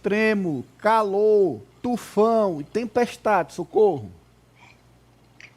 Tremo, calor, tufão e tempestade, socorro.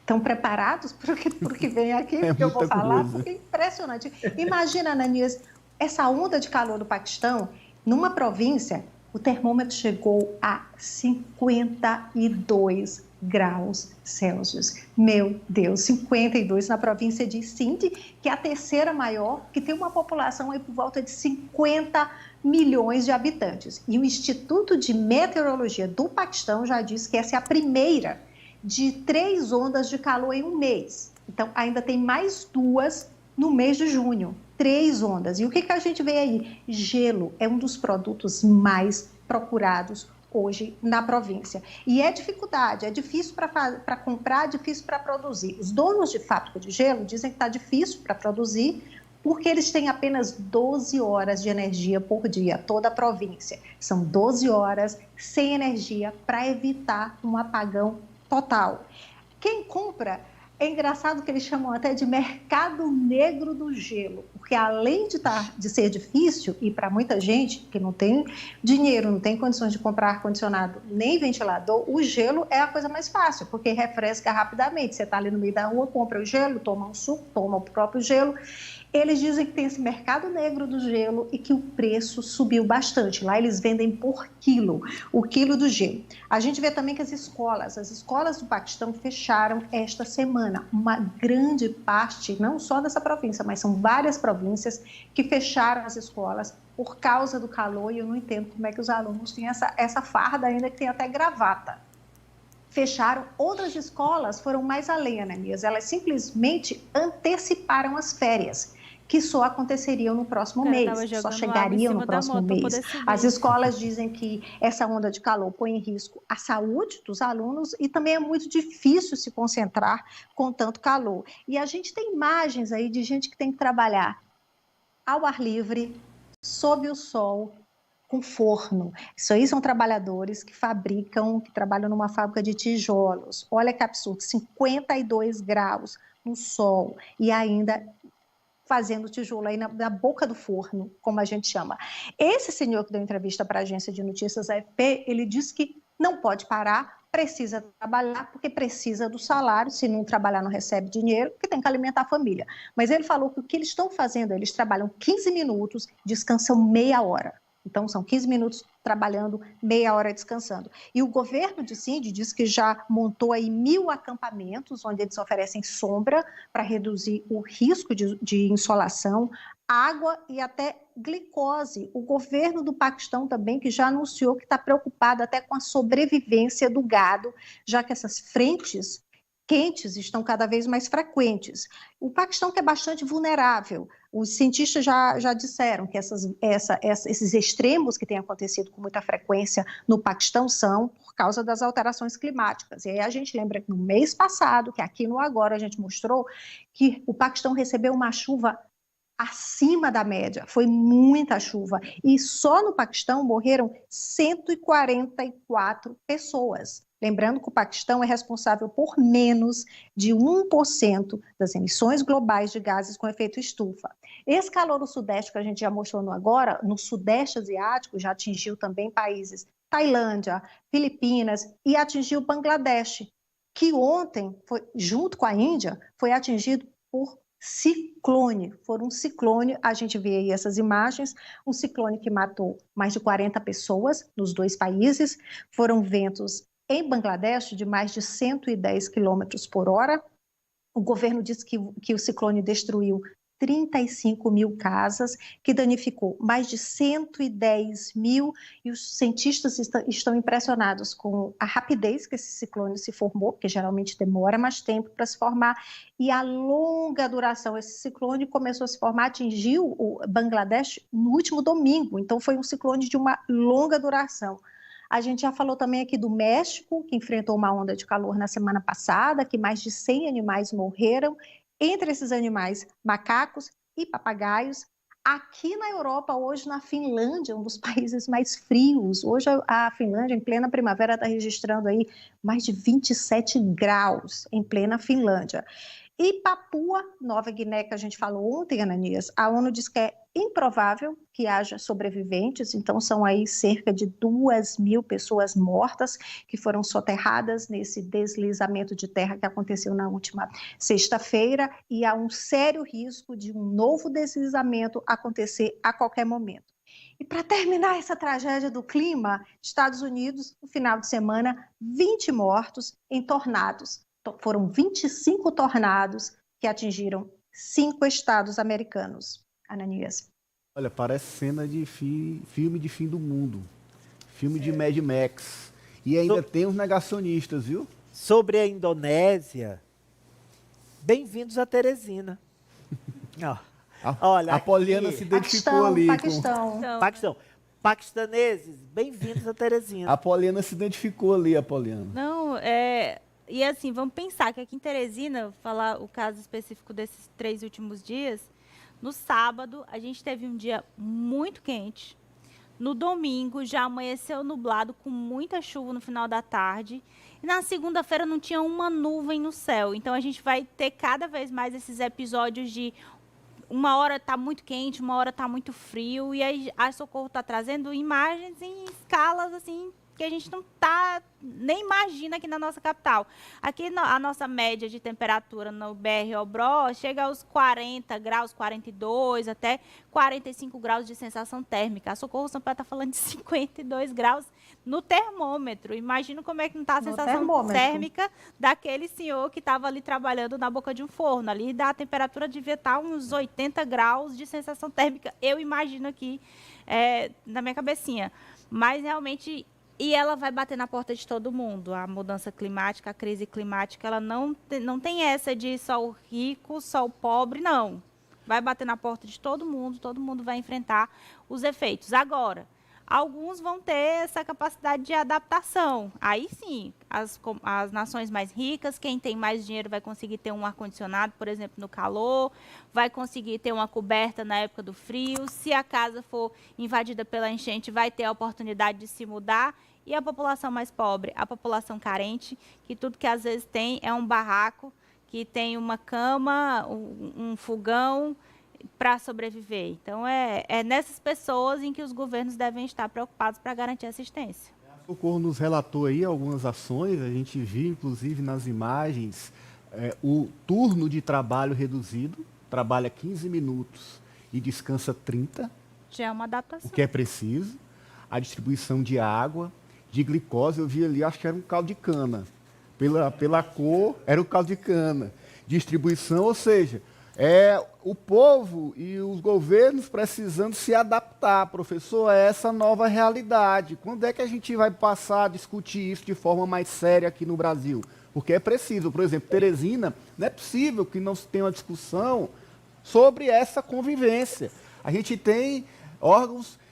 Estão preparados para o que vem aqui, É que eu vou muita falar, coisa. porque é impressionante. Imagina, Ananias, essa onda de calor do Paquistão, numa província, o termômetro chegou a 52 graus Celsius. Meu Deus, 52 na província de Sindh, que é a terceira maior, que tem uma população aí por volta de 50 milhões de habitantes. E o Instituto de Meteorologia do Paquistão já disse que essa é a primeira de 3 ondas de calor em um mês. Então, ainda tem mais 2 no mês de junho. 3 ondas. E o que a gente vê aí? Gelo é um dos produtos mais procurados hoje na província. E é dificuldade, é difícil para comprar, difícil para produzir. Os donos de fábrica de gelo dizem que está difícil para produzir, porque eles têm apenas 12 horas de energia por dia, toda a província. São 12 horas sem energia para evitar um apagão total. Quem compra, é engraçado que eles chamam até de mercado negro do gelo, porque além de ser difícil, e para muita gente que não tem dinheiro, não tem condições de comprar ar-condicionado nem ventilador, o gelo é a coisa mais fácil, porque refresca rapidamente. Você está ali no meio da rua, compra o gelo, toma um suco, toma o próprio gelo. Eles dizem que tem esse mercado negro do gelo e que o preço subiu bastante. Lá eles vendem por quilo, o quilo do gelo. A gente vê também que as escolas do Paquistão fecharam esta semana. Uma grande parte, não só dessa província, mas são várias províncias que fecharam as escolas por causa do calor, e eu não entendo como é que os alunos têm essa farda ainda, que tem até gravata. Fecharam. Outras escolas foram mais além, Ananias. Elas simplesmente anteciparam as férias, que só aconteceriam no próximo mês, só chegariam no próximo mês. As escolas dizem que essa onda de calor põe em risco a saúde dos alunos e também é muito difícil se concentrar com tanto calor. E a gente tem imagens aí de gente que tem que trabalhar ao ar livre, sob o sol, com forno. Isso aí são trabalhadores que trabalham numa fábrica de tijolos. Olha que absurdo, 52 graus no sol e ainda fazendo tijolo aí na boca do forno, como a gente chama. Esse senhor que deu entrevista para a agência de notícias AFP, ele disse que não pode parar, precisa trabalhar, porque precisa do salário. Se não trabalhar, não recebe dinheiro, porque tem que alimentar a família. Mas ele falou que o que eles estão fazendo, eles trabalham 15 minutos, descansam meia hora. Então, são 15 minutos trabalhando, meia hora descansando. E o governo de Sindh diz que já montou aí 1.000 acampamentos, onde eles oferecem sombra para reduzir o risco de insolação, água e até glicose. O governo do Paquistão também, que já anunciou que está preocupado até com a sobrevivência do gado, já que essas frentes quentes estão cada vez mais frequentes. O Paquistão, que é bastante vulnerável, os cientistas já disseram que esses extremos que têm acontecido com muita frequência no Paquistão são por causa das alterações climáticas. E aí a gente lembra que no mês passado, que aqui no Agora a gente mostrou, que o Paquistão recebeu uma chuva acima da média, foi muita chuva. E só no Paquistão morreram 144 pessoas. Lembrando que o Paquistão é responsável por menos de 1% das emissões globais de gases com efeito estufa. Esse calor no Sudeste, que a gente já mostrou no Agora, no Sudeste Asiático, já atingiu também países Tailândia, Filipinas e atingiu Bangladesh, que ontem, junto com a Índia, foi atingido por ciclone. Foi um ciclone, a gente vê aí essas imagens, um ciclone que matou mais de 40 pessoas nos dois países, foram ventos em Bangladesh de mais de 110 quilômetros por hora. O governo disse que o ciclone destruiu 35 mil casas, que danificou mais de 110 mil, e os cientistas estão impressionados com a rapidez que esse ciclone se formou, porque geralmente demora mais tempo para se formar, e a longa duração. Esse ciclone começou a se formar, atingiu o Bangladesh no último domingo, então foi um ciclone de uma longa duração. A gente já falou também aqui do México, que enfrentou uma onda de calor na semana passada, que mais de 100 animais morreram, entre esses animais, macacos e papagaios. Aqui na Europa, hoje na Finlândia, um dos países mais frios, hoje a Finlândia, em plena primavera, está registrando aí mais de 27 graus em plena Finlândia. E Papua Nova Guiné, que a gente falou ontem, Ananias, a ONU diz que é improvável que haja sobreviventes, então são aí cerca de 2.000 pessoas mortas que foram soterradas nesse deslizamento de terra que aconteceu na última sexta-feira, e há um sério risco de um novo deslizamento acontecer a qualquer momento. E para terminar essa tragédia do clima, Estados Unidos, no final de semana, 20 mortos em tornados. Foram 25 tornados que atingiram 5 estados americanos. Ananias. Olha, parece cena de filme de fim do mundo. Filme de Mad Max. E ainda tem os negacionistas, viu? Sobre a Indonésia, bem-vindos a Teresina. Olha, a Poliana se identificou ali. Paquistão. Paquistaneses, bem-vindos a Teresina. A Poliana se identificou ali, a Poliana. Não, e assim, vamos pensar que aqui em Teresina, vou falar o caso específico desses 3 últimos dias, no sábado a gente teve um dia muito quente, no domingo já amanheceu nublado com muita chuva no final da tarde, e na segunda-feira não tinha uma nuvem no céu, então a gente vai ter cada vez mais esses episódios de uma hora está muito quente, uma hora está muito frio, e aí a Socorro está trazendo imagens em escalas assim que a gente não nem imagina aqui na nossa capital. Aqui a nossa média de temperatura no BR-Obró chega aos 40 graus, 42, até 45 graus de sensação térmica. A Socorro Sampaio está falando de 52 graus no termômetro. Imagina como é que não está a sensação térmica daquele senhor que estava ali trabalhando na boca de um forno. Ali a temperatura devia estar uns 80 graus de sensação térmica. Eu imagino aqui na minha cabecinha. Mas realmente... E ela vai bater na porta de todo mundo. A mudança climática, a crise climática, ela não tem essa de só o rico, só o pobre, não. Vai bater na porta de todo mundo vai enfrentar os efeitos. Agora, alguns vão ter essa capacidade de adaptação. Aí sim, as nações mais ricas, quem tem mais dinheiro vai conseguir ter um ar-condicionado, por exemplo, no calor, vai conseguir ter uma coberta na época do frio. Se a casa for invadida pela enchente, vai ter a oportunidade de se mudar. E a população mais pobre, a população carente, que tudo que às vezes tem é um barraco, que tem uma cama, um fogão para sobreviver. Então, é nessas pessoas em que os governos devem estar preocupados para garantir assistência. A Socorro nos relatou aí algumas ações, a gente viu, inclusive, nas imagens, o turno de trabalho reduzido, trabalha 15 minutos e descansa 30. Já é uma adaptação. O que é preciso. A distribuição de água, de glicose, eu vi ali, acho que era um caldo de cana. Pela cor, era o caldo de cana. Distribuição, ou seja, o povo e os governos precisando se adaptar, professor, a essa nova realidade. Quando é que a gente vai passar a discutir isso de forma mais séria aqui no Brasil? Porque é preciso, por exemplo, Teresina, não é possível que não se tenha uma discussão sobre essa convivência. A gente tem órgãos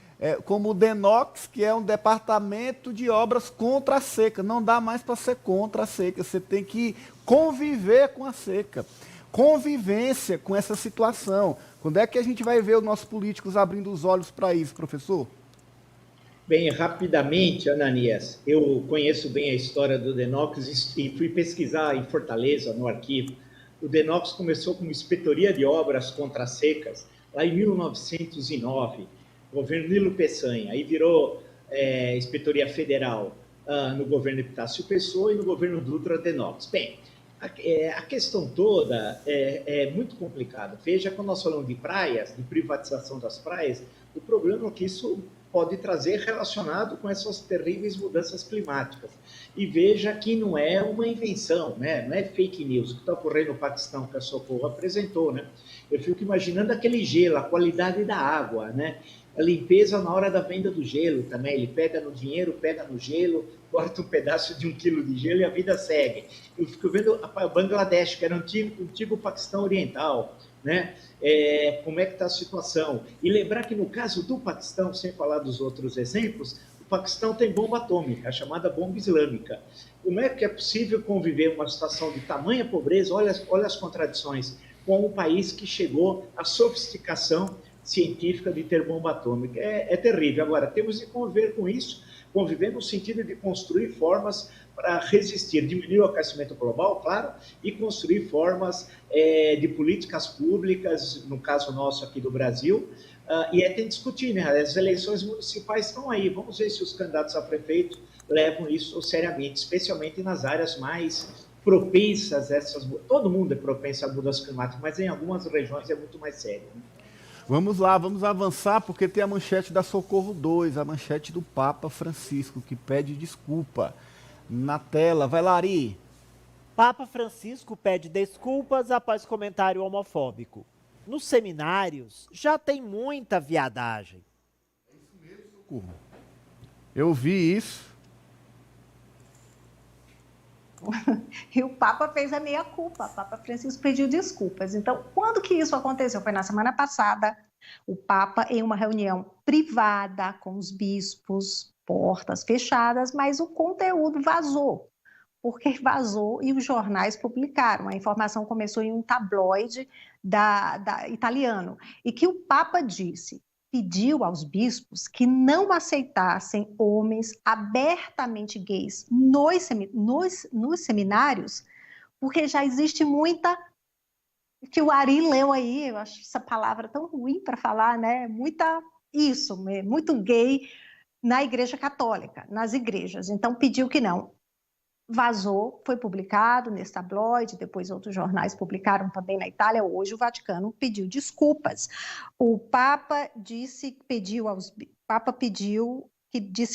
como o DENOX, que é um departamento de obras contra a seca. Não dá mais para ser contra a seca, você tem que conviver com a seca. Convivência com essa situação. Quando é que a gente vai ver os nossos políticos abrindo os olhos para isso, professor? Bem, rapidamente, Ananias, eu conheço bem a história do DENOX e fui pesquisar em Fortaleza, no arquivo. O DENOX começou como inspetoria de obras contra as secas, lá em 1909, governo Nilo Peçanha, aí virou inspetoria federal no governo Epitácio Pessoa e no governo Dutra DENOX. Bem, a questão toda é muito complicada. Veja, quando nós falamos de praias, de privatização das praias, o problema é que isso pode trazer relacionado com essas terríveis mudanças climáticas. E veja que não é uma invenção, né? Não é fake news. O que está ocorrendo no Paquistão, que a Socorro apresentou, né? Eu fico imaginando aquele gelo, a qualidade da água, né? A limpeza na hora da venda do gelo também. Ele pega no dinheiro, pega no gelo, corta um pedaço de 1 quilo de gelo e a vida segue. Eu fico vendo a Bangladesh, que era um antigo Paquistão Oriental, né? Como é que está a situação. E lembrar que no caso do Paquistão, sem falar dos outros exemplos, o Paquistão tem bomba atômica, a chamada bomba islâmica. Como é que é possível conviver uma situação de tamanha pobreza, olha as contradições, com um país que chegou à sofisticação científica de ter bomba atômica? É terrível. Agora, temos que conviver com isso, conviver no sentido de construir formas para resistir, diminuir o aquecimento global, claro, e construir formas de políticas públicas, no caso nosso aqui do Brasil, e tem que discutir, né? As eleições municipais estão aí, vamos ver se os candidatos a prefeito levam isso seriamente, especialmente nas áreas mais propensas a essas... Todo mundo é propenso a mudanças climáticas, mas em algumas regiões é muito mais sério, né? Vamos lá, vamos avançar, porque tem a manchete da Socorro 2, a manchete do Papa Francisco, que pede desculpa. Na tela, vai lá, Ari. Papa Francisco pede desculpas após comentário homofóbico. Nos seminários já tem muita viadagem. Eu vi isso. E o Papa fez a meia-culpa, o Papa Francisco pediu desculpas. Então, quando que isso aconteceu? Foi na semana passada, o Papa, em uma reunião privada com os bispos, portas fechadas, mas o conteúdo vazou, porque vazou e os jornais publicaram. A informação começou em um tabloide italiano, e que o Papa pediu aos bispos que não aceitassem homens abertamente gays nos seminários, porque já existe muita, que o Ari leu aí, eu acho essa palavra tão ruim para falar, né? Muito gay na Igreja Católica, nas igrejas. Então pediu que não. Vazou, foi publicado nesse tabloide, depois outros jornais publicaram também na Itália. Hoje o Vaticano pediu desculpas. O Papa disse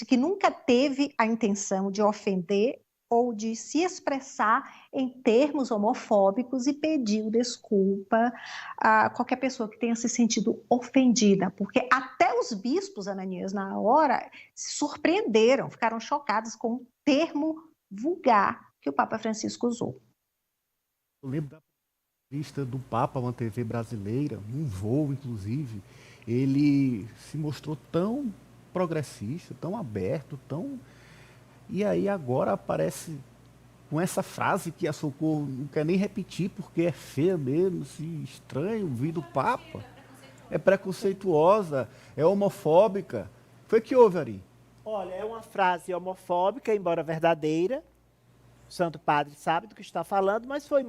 que nunca teve a intenção de ofender ou de se expressar em termos homofóbicos e pediu desculpa a qualquer pessoa que tenha se sentido ofendida, porque até os bispos, Ananias, na hora, se surpreenderam, ficaram chocados com o termo vulgar que o Papa Francisco usou. Eu lembro da entrevista do Papa, uma TV brasileira, um voo, inclusive, ele se mostrou tão progressista, tão aberto, tão... E aí agora aparece com essa frase que a Socorro não quer nem repetir, porque é feia mesmo, assim, estranho, vir do Papa. É preconceituosa, é homofóbica. Foi que houve, Ari? Olha, é uma frase homofóbica, embora verdadeira. O Santo Padre sabe do que está falando, mas foi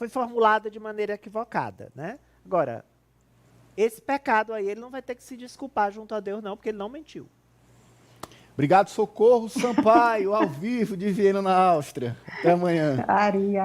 formulada de maneira equivocada, né? Agora, esse pecado aí, ele não vai ter que se desculpar junto a Deus, não, porque ele não mentiu. Obrigado, Socorro Sampaio, ao vivo de Viena, na Áustria. Até amanhã. Ari.